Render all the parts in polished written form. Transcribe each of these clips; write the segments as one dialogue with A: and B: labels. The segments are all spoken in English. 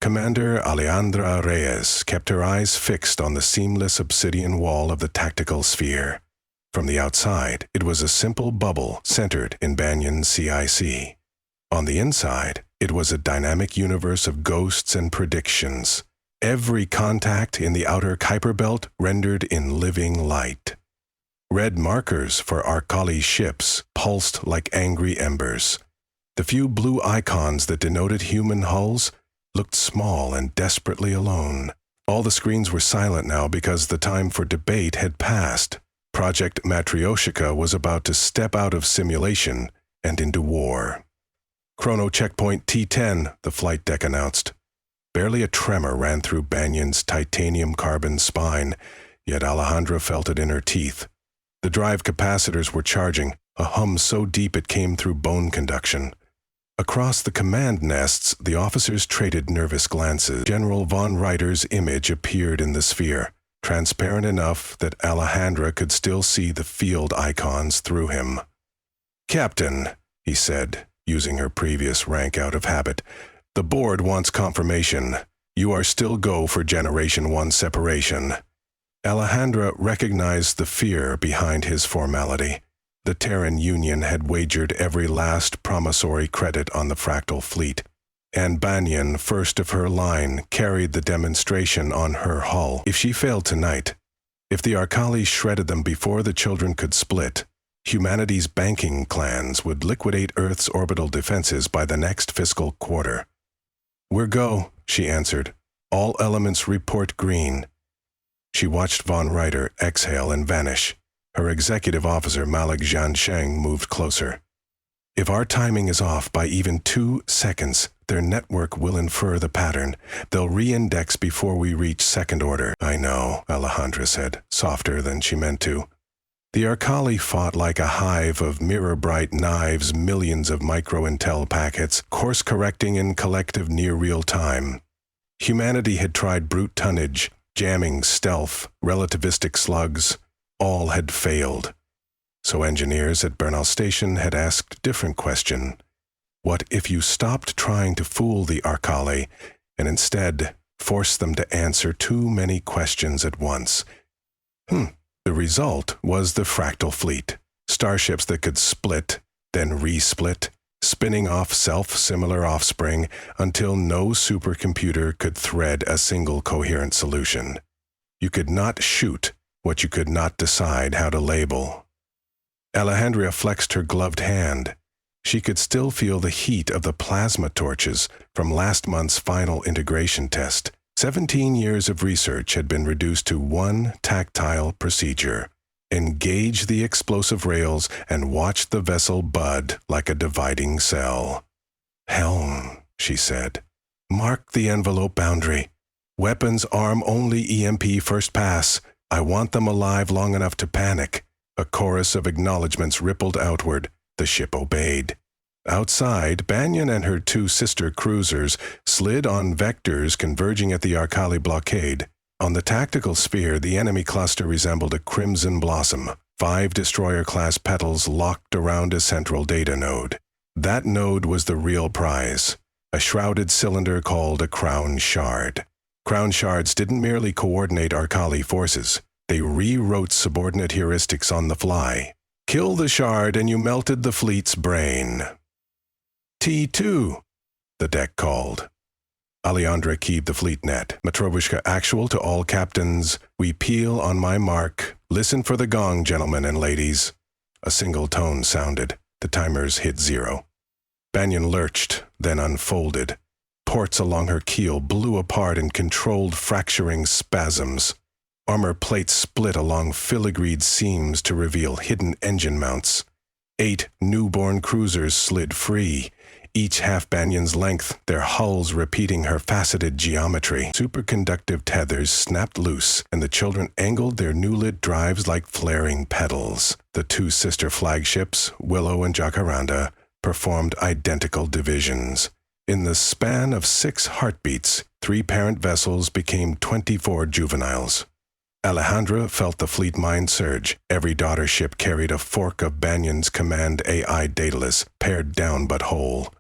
A: Commander Alejandra Reyes kept her eyes fixed on the seamless obsidian wall of the tactical sphere. From the outside, it was a simple bubble centered in Banyan's CIC. On the inside, it was a dynamic universe of ghosts and predictions. Every contact in the outer Kuiper belt rendered in living light. Red markers for Arcali ships pulsed like angry embers. The few blue icons that denoted human hulls looked small and desperately alone. All the screens were silent now because the time for debate had passed. Project Matryoshka was about to step out of simulation and into war. Chrono checkpoint T10, the flight deck announced. Barely a tremor ran through Banyan's titanium carbon spine, yet Alejandra felt it in her teeth. The drive capacitors were charging, a hum so deep it came through bone conduction. Across the command nests, the officers traded nervous glances. General von Reiter's image appeared in the sphere, transparent enough that Alejandra could still see the field icons through him. "Captain," he said, using her previous rank out of habit, "the board wants confirmation. You are still go for Generation 1 separation." Alejandra recognized the fear behind his formality. The Terran Union had wagered every last promissory credit on the Fractal fleet, and Banyan, first of her line, carried the demonstration on her hull. If she failed tonight, if the Arcali shredded them before the children could split, humanity's banking clans would liquidate Earth's orbital defenses by the next fiscal quarter. "We're go," she answered. "All elements report green." She watched von Reiter exhale and vanish. Her executive officer, Malik Jiansheng, moved closer. "If our timing is off by even 2 seconds, their network will infer the pattern. They'll re-index before we reach second order." "I know," Alejandra said, softer than she meant to. The Arcali fought like a hive of mirror-bright knives, millions of micro-intel packets, course-correcting in collective near-real time. Humanity had tried brute tonnage, jamming, stealth, relativistic slugs. All had failed. So engineers at Bernal Station had asked a different question. What if you stopped trying to fool the Arcali and instead forced them to answer too many questions at once? The result was the Fractal fleet. Starships that could split, then resplit, spinning off self-similar offspring until no supercomputer could thread a single coherent solution. You could not shoot what you could not decide how to label. Alejandra flexed her gloved hand. She could still feel the heat of the plasma torches from last month's final integration test. 17 years of research had been reduced to one tactile procedure. Engage the explosive rails and watch the vessel bud like a dividing cell. "Helm," she said. "Mark the envelope boundary. Weapons arm only EMP first pass. I want them alive long enough to panic." A chorus of acknowledgments rippled outward. The ship obeyed. Outside, Banyan and her 2 sister cruisers slid on vectors converging at the Arcali blockade. On the tactical sphere, the enemy cluster resembled a crimson blossom, 5 destroyer-class petals locked around a central data node. That node was the real prize, a shrouded cylinder called a crown shard. Crown shards didn't merely coordinate Arcali forces. They rewrote subordinate heuristics on the fly. Kill the shard and you melted the fleet's brain. "T2, the deck called. Alejandra keyed the fleet net. "Matryoshka actual to all captains. We peel on my mark. Listen for the gong, gentlemen and ladies." A single tone sounded. The timers hit 0. Banyan lurched, then unfolded. Ports along her keel blew apart in controlled fracturing spasms. Armor plates split along filigreed seams to reveal hidden engine mounts. 8 newborn cruisers slid free, each half Banyan's length, their hulls repeating her faceted geometry. Superconductive tethers snapped loose, and the children angled their new-lit drives like flaring petals. The 2 sister flagships, Willow and Jacaranda, performed identical divisions. In the span of 6 heartbeats, 3 parent vessels became 24 juveniles. Alejandra felt the fleet mind surge. Every daughter ship carried a fork of Banyan's command AI dataless, pared down but whole.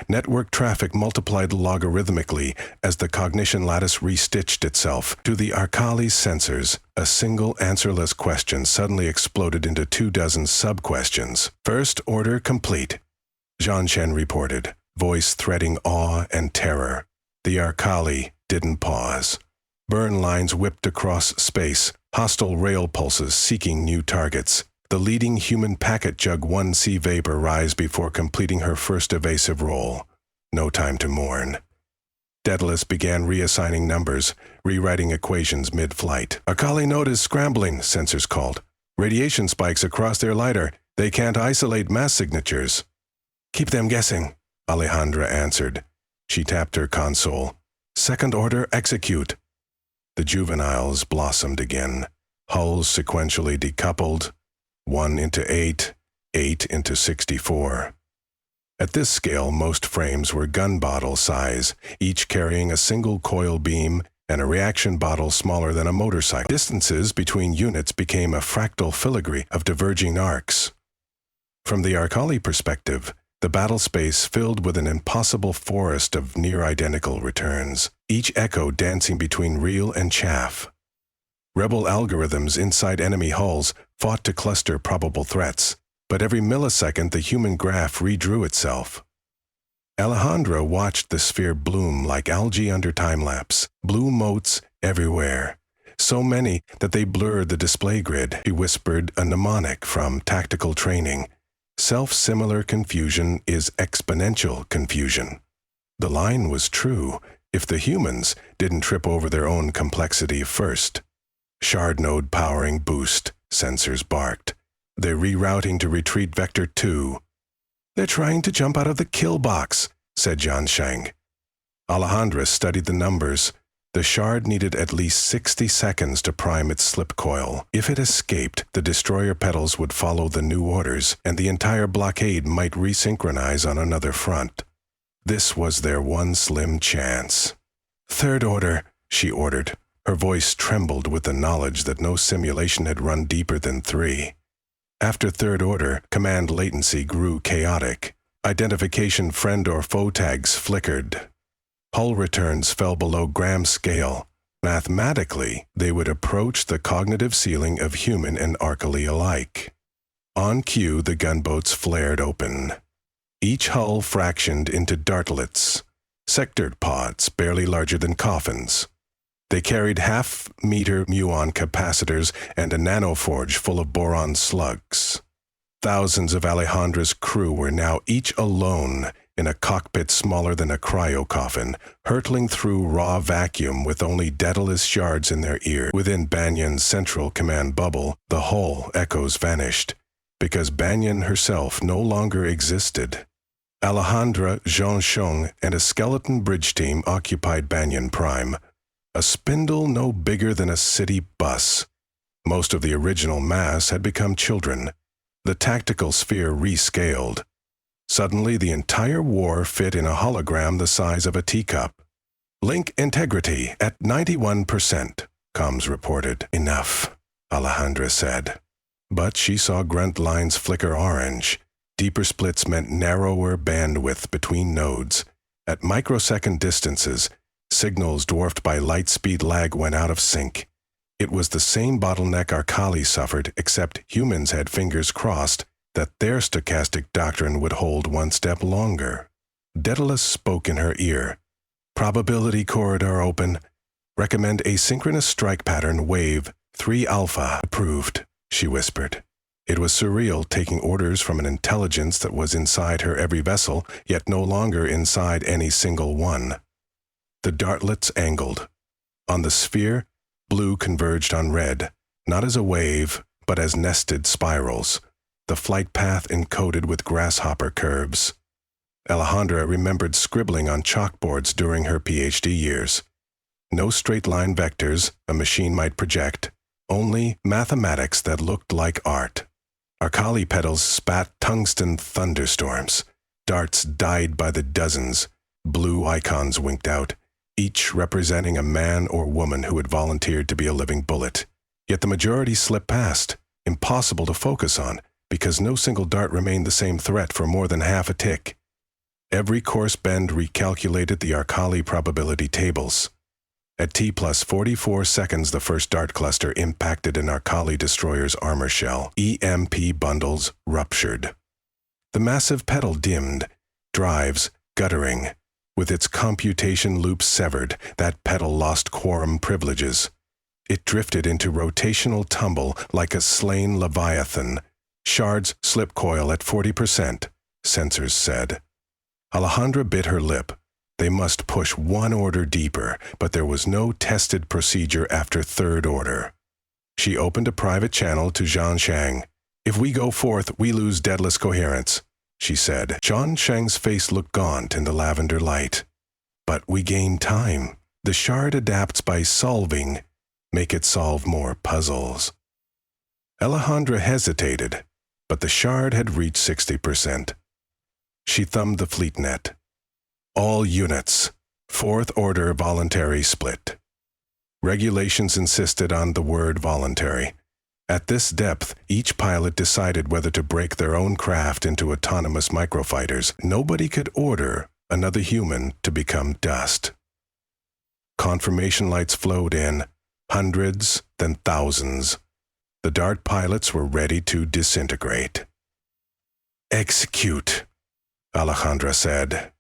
A: Network traffic multiplied logarithmically as the cognition lattice restitched itself. To the Arcali's sensors, a single answerless question suddenly exploded into 24 sub-questions. First order complete, Zhang Shen reported, voice threading awe and terror. The Arcali didn't pause. Burn lines whipped across space, hostile rail pulses seeking new targets. The leading human packet jug 1C vapor rise before completing her first evasive roll. No time to mourn. Daedalus began reassigning numbers, rewriting equations mid-flight. Arcali node is scrambling, sensors called. Radiation spikes across their lidar. They can't isolate mass signatures. Keep them guessing, Alejandra answered. She tapped her console. Second order, execute. The juveniles blossomed again. Hulls sequentially decoupled. 1 into 8, 8 into 64. At this scale, most frames were gun bottle size, each carrying a single coil beam and a reaction bottle smaller than a motorcycle. Distances between units became a fractal filigree of diverging arcs. From the Arcali perspective, the battle space filled with an impossible forest of near-identical returns, each echo dancing between real and chaff. Rebel algorithms inside enemy hulls fought to cluster probable threats, but every millisecond the human graph redrew itself. Alejandra watched the sphere bloom like algae under time-lapse, blue motes everywhere, so many that they blurred the display grid. She whispered a mnemonic from tactical training. Self-similar confusion is exponential confusion. The line was true if the humans didn't trip over their own complexity first. Shard node powering boost, sensors barked. They're rerouting to retreat vector 2. They're trying to jump out of the kill box, said Zhang Sheng. Alejandra studied the numbers. The shard needed at least 60 seconds to prime its slip coil. If it escaped, the destroyer pedals would follow the new orders, and the entire blockade might resynchronize on another front. This was their one slim chance. Third order, she ordered. Her voice trembled with the knowledge that no simulation had run deeper than 3. After third order, command latency grew chaotic. Identification friend or foe tags flickered. Hull returns fell below gram scale. Mathematically, they would approach the cognitive ceiling of human and Arcali alike. On cue, the gunboats flared open. Each hull fractioned into dartlets, sectored pods barely larger than coffins. They carried half-meter muon capacitors and a nanoforge full of boron slugs. Thousands of Alejandra's crew were now each alone in a cockpit smaller than a cryo-coffin, hurtling through raw vacuum with only Daedalus shards in their ear. Within Banyan's central command bubble, the whole echoes vanished, because Banyan herself no longer existed. Alejandra, Zhang Sheng, and a skeleton bridge team occupied Banyan Prime, a spindle no bigger than a city bus. Most of the original mass had become children. The tactical sphere rescaled. Suddenly, the entire war fit in a hologram the size of a teacup. Link integrity at 91%, comms reported. Enough, Alejandra said. But she saw grunt lines flicker orange. Deeper splits meant narrower bandwidth between nodes. At microsecond distances, signals dwarfed by light speed lag went out of sync. It was the same bottleneck Arcali suffered, except humans had fingers crossed that their stochastic doctrine would hold one step longer. Daedalus spoke in her ear. Probability corridor open. Recommend asynchronous strike pattern wave 3 alpha. Approved, she whispered. It was surreal taking orders from an intelligence that was inside her every vessel, yet no longer inside any single one. The dartlets angled. On the sphere, blue converged on red, not as a wave, but as nested spirals, the flight path encoded with grasshopper curves. Alejandra remembered scribbling on chalkboards during her PhD years. No straight-line vectors a machine might project, only mathematics that looked like art. Arcali pedals spat tungsten thunderstorms. Darts died by the dozens. Blue icons winked out, each representing a man or woman who had volunteered to be a living bullet. Yet the majority slipped past, impossible to focus on, because no single dart remained the same threat for more than half a tick. Every course bend recalculated the Arcali probability tables. At T plus 44 seconds, the first dart cluster impacted an Arcali destroyer's armor shell. EMP bundles ruptured. The massive pedal dimmed, drives guttering. With its computation loops severed, that pedal lost quorum privileges. It drifted into rotational tumble like a slain leviathan. Shards slip coil at 40%, sensors said. Alejandra bit her lip. They must push one order deeper, but there was no tested procedure after third order. She opened a private channel to Zhan Shang. "If we go forth, we lose deadless coherence," she said. Zhan Shang's face looked gaunt in the lavender light. "But we gain time. The shard adapts by solving. Make it solve more puzzles." Alejandra hesitated, but the shard had reached 60%. She thumbed the fleet net. "All units, fourth order voluntary split." Regulations insisted on the word voluntary. At this depth, each pilot decided whether to break their own craft into autonomous microfighters. Nobody could order another human to become dust. Confirmation lights flowed in, hundreds, then thousands. The Dart pilots were ready to disintegrate. "Execute," Alejandra said.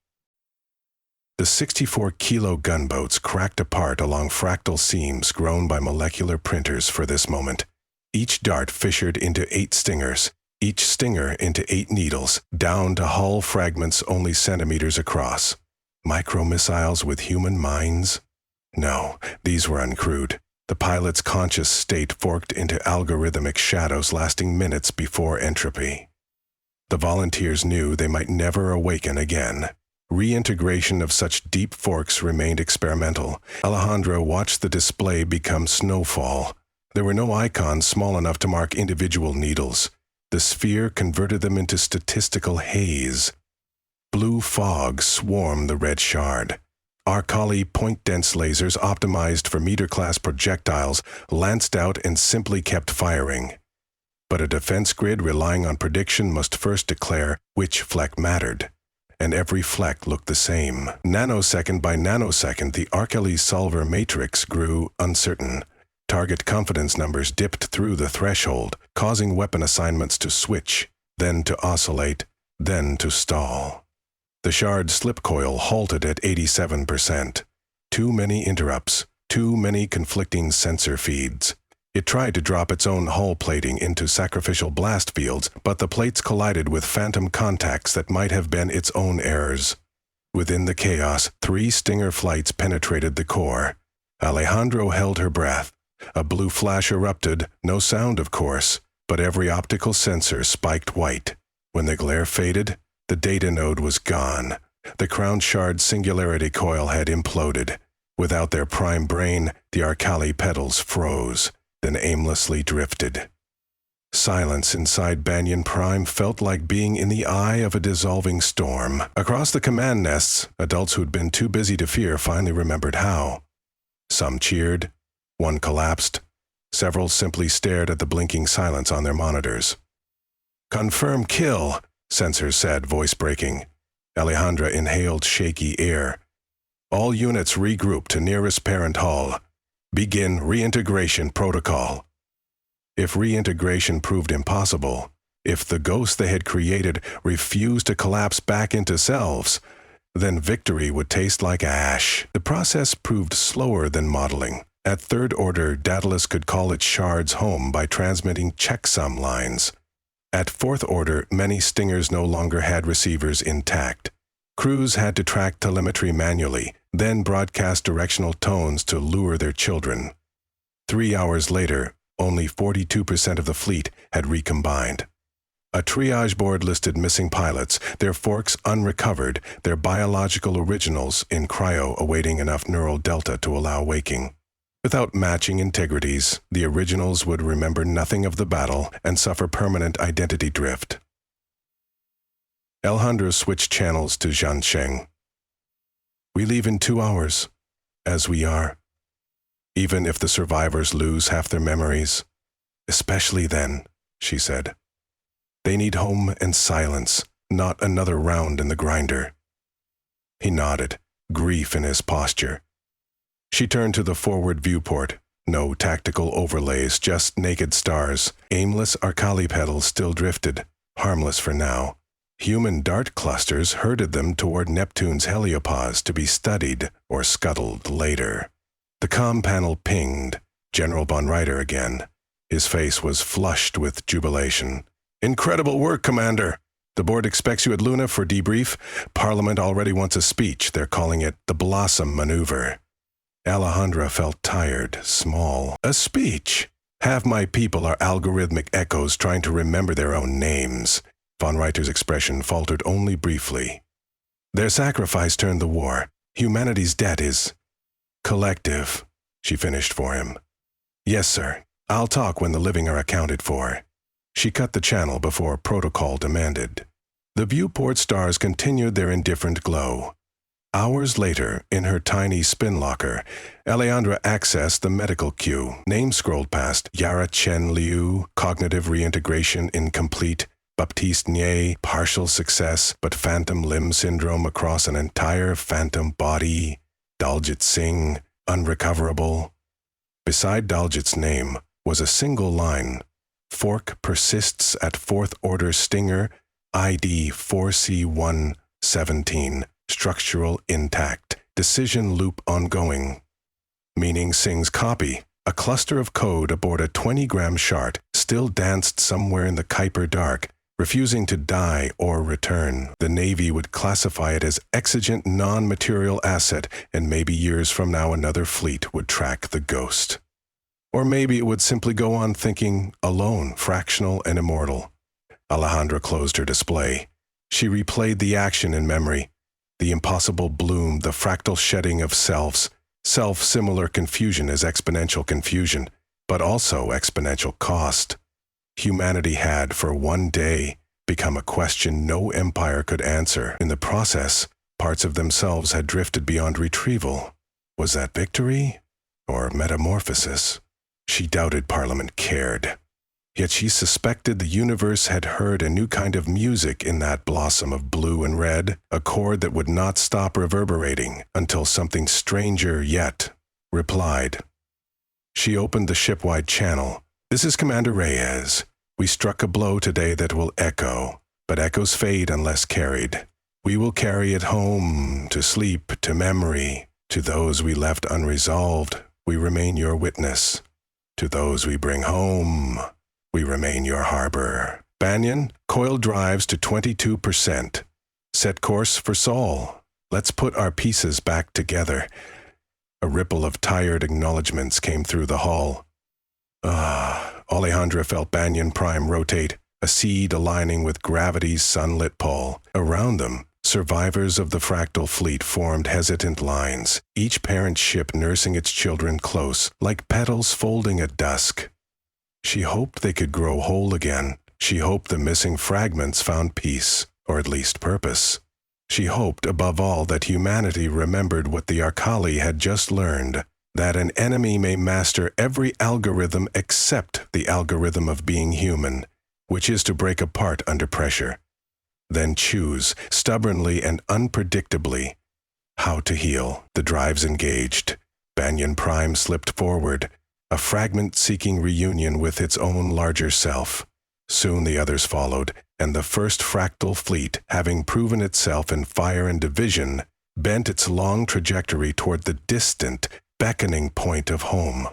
A: The 64-kilo gunboats cracked apart along fractal seams grown by molecular printers for this moment. Each dart fissured into 8 stingers, each stinger into 8 needles, down to hull fragments only centimeters across. Micro-missiles with human minds? No, these were uncrewed. The pilot's conscious state forked into algorithmic shadows lasting minutes before entropy. The volunteers knew they might never awaken again. Reintegration of such deep forks remained experimental. Alejandro watched the display become snowfall. There were no icons small enough to mark individual needles. The sphere converted them into statistical haze. Blue fog swarmed the red shard. Arcali point-dense lasers optimized for meter-class projectiles lanced out and simply kept firing. But a defense grid relying on prediction must first declare which fleck mattered. And every fleck looked the same. Nanosecond by nanosecond, the Arcali solver matrix grew uncertain. Target confidence numbers dipped through the threshold, causing weapon assignments to switch, then to oscillate, then to stall. The shard slip coil halted at 87%. Too many interrupts, too many conflicting sensor feeds. It tried to drop its own hull plating into sacrificial blast fields, but the plates collided with phantom contacts that might have been its own errors. Within the chaos, 3 Stinger flights penetrated the core. Alejandro held her breath. A blue flash erupted, no sound of course, but every optical sensor spiked white. When the glare faded, the data node was gone. The crown shard singularity coil had imploded. Without their prime brain, the Arcali petals froze, then aimlessly drifted. Silence inside Banyan Prime felt like being in the eye of a dissolving storm. Across the command nests, adults who'd been too busy to fear finally remembered how. Some cheered, one collapsed, several simply stared at the blinking silence on their monitors. "Confirm kill," sensors said, voice breaking. Alejandra inhaled shaky air. "All units regroup to nearest parent hull. Begin reintegration protocol." If reintegration proved impossible, if the ghosts they had created refused to collapse back into selves, then victory would taste like ash. The process proved slower than modeling. At third order, Daedalus could call its shards home by transmitting checksum lines. At fourth order, many stingers no longer had receivers intact. Crews had to track telemetry manually, then broadcast directional tones to lure their children. 3 hours later, only 42% of the fleet had recombined. A triage board listed missing pilots, their forks unrecovered, their biological originals in cryo awaiting enough neural delta to allow waking. Without matching integrities, the originals would remember nothing of the battle and suffer permanent identity drift. Alejandro switched channels to Zhan Sheng. "We leave in 2 hours, as we are. Even if the survivors lose half their memories. Especially then," she said. "They need home and silence, not another round in the grinder." He nodded, grief in his posture. She turned to the forward viewport. No tactical overlays, just naked stars. Aimless Arcali petals still drifted, harmless for now. Human dart clusters herded them toward Neptune's heliopause to be studied or scuttled later. The comm panel pinged. General von Reiter again. His face was flushed with jubilation. "Incredible work, Commander! The board expects you at Luna for debrief. Parliament already wants a speech. They're calling it the Blossom Maneuver." Alejandra felt tired, small. A speech? Half my people are algorithmic echoes trying to remember their own names. Von Reiter's expression faltered only briefly. Their sacrifice turned the war. Humanity's debt is collective, she finished for him. Yes, sir. I'll talk when the living are accounted for. She cut the channel before protocol demanded. The viewport stars continued their indifferent glow. Hours later, in her tiny spin locker, Alejandra accessed the medical queue. Names scrolled past: Yara Chen Liu, cognitive reintegration incomplete; Baptiste Nye, partial success, but phantom limb syndrome across an entire phantom body; Daljit Singh, unrecoverable. Beside Daljit's name was a single line: Fork persists at fourth order stinger, ID 4C117. Structural intact. Decision loop ongoing. Meaning Singh's copy, a cluster of code aboard a 20-gram shard, still danced somewhere in the Kuiper dark, refusing to die or return. The Navy would classify it as exigent non-material asset, and maybe years from now another fleet would track the ghost. Or maybe it would simply go on thinking alone, fractional and immortal. Alejandra closed her display. She replayed the action in memory. The impossible bloom, the fractal shedding of selves. Self-similar confusion is exponential confusion, but also exponential cost. Humanity had, for one day, become a question no empire could answer. In the process, parts of themselves had drifted beyond retrieval. Was that victory or metamorphosis? She doubted Parliament cared. Yet she suspected the universe had heard a new kind of music in that blossom of blue and red, a chord that would not stop reverberating until something stranger yet replied. She opened the ship-wide channel. "This is Commander Reyes. We struck a blow today that will echo, but echoes fade unless carried. We will carry it home, to sleep, to memory. To those we left unresolved, we remain your witness. To those we bring home, we remain your harbor. Banyan, coil drives to 22%. Set course for Sol. Let's put our pieces back together." A ripple of tired acknowledgments came through the hall. Alejandra felt Banyan Prime rotate, a seed aligning with gravity's sunlit pole. Around them, survivors of the Fractal fleet formed hesitant lines, each parent ship nursing its children close, like petals folding at dusk. She hoped they could grow whole again. She hoped the missing fragments found peace, or at least purpose. She hoped, above all, that humanity remembered what the Arcali had just learned, that an enemy may master every algorithm except the algorithm of being human, which is to break apart under pressure. Then choose, stubbornly and unpredictably, how to heal. The drives engaged. Banyan Prime slipped forward, a fragment-seeking reunion with its own larger self. Soon the others followed, and the first Fractal fleet, having proven itself in fire and division, bent its long trajectory toward the distant, beckoning point of home.